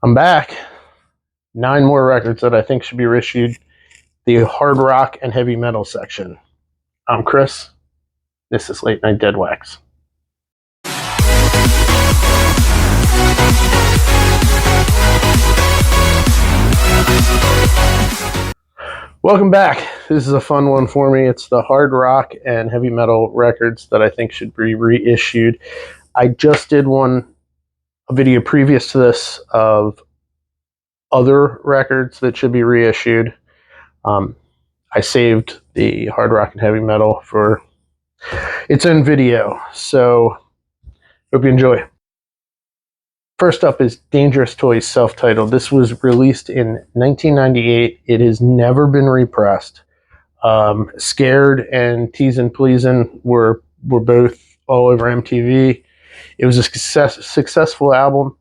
I'm back. 9 more records that I think should be reissued. The hard rock and heavy metal section. I'm Chris. This is Late Night Dead Wax. Welcome back. This is a fun one for me. It's the hard rock and heavy metal records that I think should be reissued. I just did a video previous to this of other records that should be reissued. I saved the hard rock and heavy metal for its own video, so hope you enjoy. First up is Dangerous Toys, self-titled. This was released in 1998. It has never been repressed. Scared and Teasin' Pleasin' were both all over MTV. It was a successful album,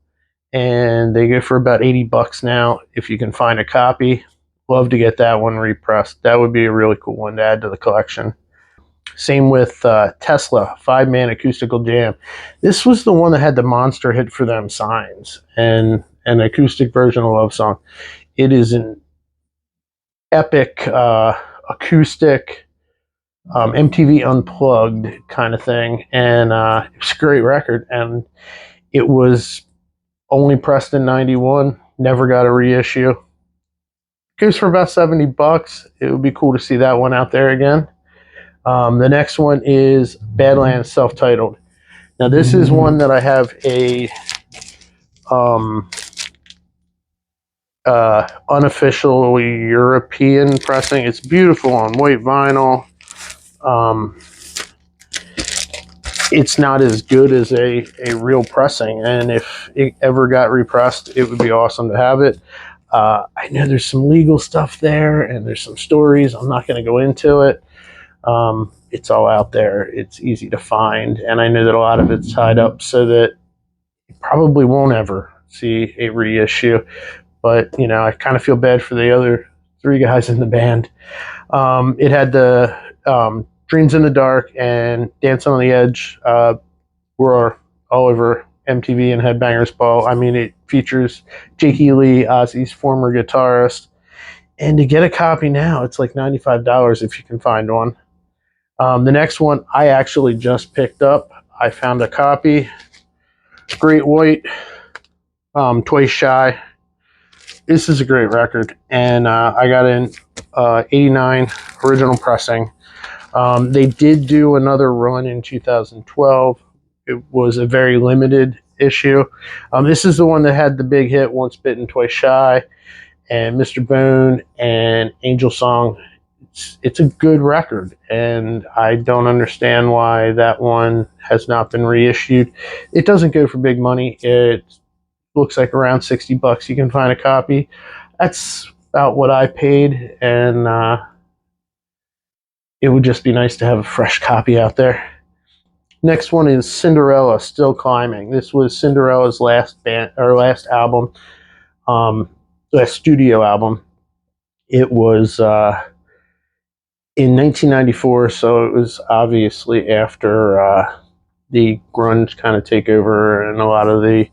and they go for about $80 now if you can find a copy. Love to get that one repressed. That would be a really cool one to add to the collection. Same with Tesla, 5-man acoustical jam. This was the one that had the monster hit for them, Signs, and an acoustic version of Love Song. It is an epic acoustic MTV Unplugged kind of thing, and it's a great record, and it was only pressed in 91, never got a reissue. Goes for about $70. It would be cool to see that one out there again. The next one is Badlands, self-titled. Now this is one that I have a unofficial European pressing. It's beautiful on white vinyl. It's not as good as a real pressing, and if it ever got repressed, it would be awesome to have it. I know there's some legal stuff there, and there's some stories. I'm not going to go into it. It's all out there. It's easy to find, and I know that a lot of it's tied up so that you probably won't ever see a reissue. But, you know, I kind of feel bad for the other 3 guys in the band. It had the Dreams in the Dark and Dance on the Edge were all over MTV and Headbangers Ball. I mean, it features Jakey Lee, Ozzy's former guitarist. And to get a copy now, it's like $95 if you can find one. The next one I actually just picked up. I found a copy. Great White, Twice Shy. This is a great record, and I got an 89 original pressing. They did do another run in 2012. It was a very limited issue. This is the one that had the big hit, Once Bitten, Twice Shy, and Mr. Bone, and Angel Song. It's a good record, and I don't understand why that one has not been reissued. It doesn't go for big money. It looks like around $60 you can find a copy. That's about what I paid, and it would just be nice to have a fresh copy out there. Next one is Cinderella, Still Climbing. This was Cinderella's last album, last studio album. It was in 1994, so it was obviously after the grunge kind of takeover, and a lot of the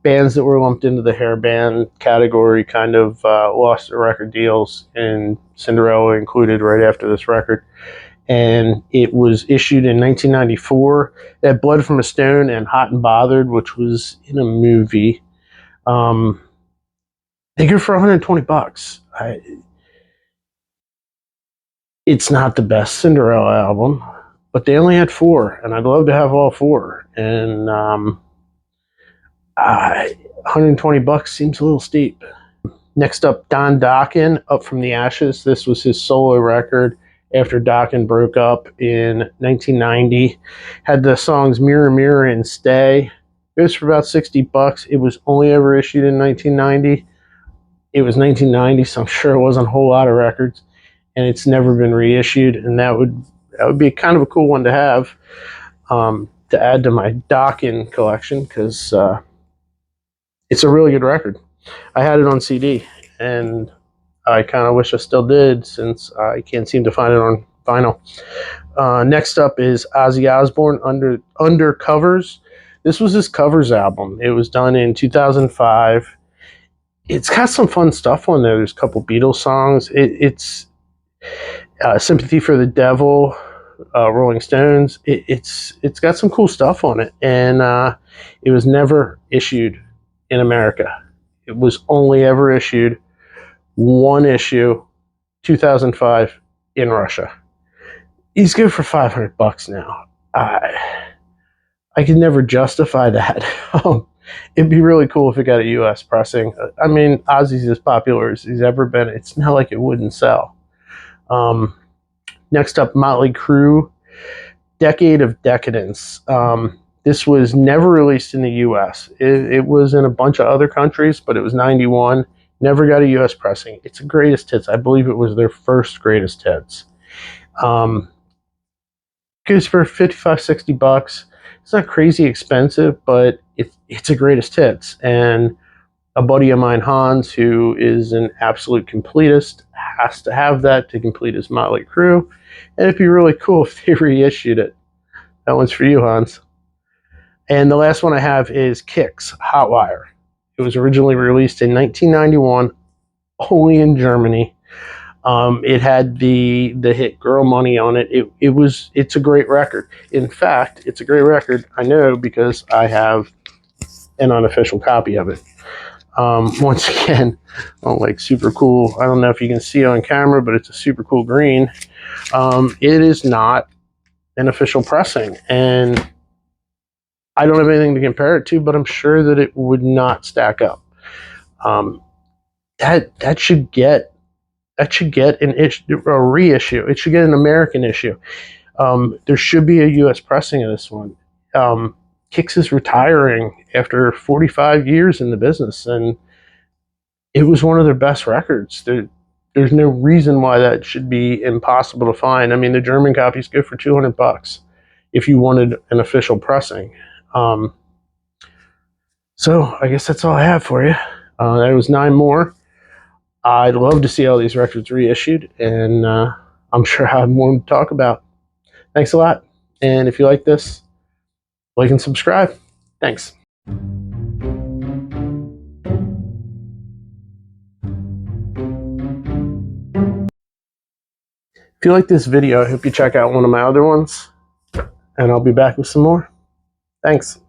bands that were lumped into the hair band category kind of lost their record deals, and Cinderella included right after this record. And it was issued in 1994. It had Blood from a Stone and Hot and Bothered, which was in a movie. They go for $120. It's not the best Cinderella album, but they only had 4, and I'd love to have all 4. And $120 seems a little steep. Next up, Don Dokken, Up from the Ashes. This was his solo record after Dokken broke up in 1990. Had the songs Mirror Mirror and Stay. It was for about $60. It was only ever issued in 1990. It was 1990, so I'm sure it wasn't a whole lot of records, and it's never been reissued, and that would be kind of a cool one to have, to add to my Dokken collection, because it's a really good record. I had it on CD, and I kind of wish I still did, since I can't seem to find it on vinyl. Next up is Ozzy Osbourne, Under Covers. This was his covers album. It was done in 2005. it's got some fun stuff on there. There's a couple Beatles songs. It's Sympathy for the Devil, Rolling Stones. It's got some cool stuff on it, and it was never issued in America. It was only ever issued one issue, 2005, in Russia. He's good for $500 now. I could never justify that. It'd be really cool if it got a U.S. pressing. I mean, Ozzy's as popular as he's ever been. It's not like it wouldn't sell. Next up, Motley Crue, Decade of Decadence. This was never released in the U.S. It was in a bunch of other countries, but it was 91. Never got a U.S. pressing. It's a greatest hits. I believe it was their first greatest hits. Goes for $55, $60. It's not crazy expensive, but it's a greatest hits. And a buddy of mine, Hans, who is an absolute completist, has to have that to complete his Motley Crue. And it'd be really cool if they reissued it. That one's for you, Hans. And the last one I have is Kix, Hotwire. It was originally released in 1991, only in Germany. It had the hit "Girl Money" on it. It's a great record. In fact, it's a great record. I know because I have an unofficial copy of it. Once again, like super cool. I don't know if you can see it on camera, but it's a super cool green. It is not an official pressing, and I don't have anything to compare it to, but I'm sure that it would not stack up. That should get an issue, a reissue. It should get an American issue. There should be a U.S. pressing of this one. Kix is retiring after 45 years in the business, and it was one of their best records. There's no reason why that should be impossible to find. I mean, the German copies go for $200 if you wanted an official pressing. So I guess that's all I have for you. There was 9 more. I'd love to see all these records reissued, and I'm sure I have more to talk about. Thanks a lot. And if you like this, like and subscribe. Thanks. If you like this video, I hope you check out one of my other ones, and I'll be back with some more. Thanks.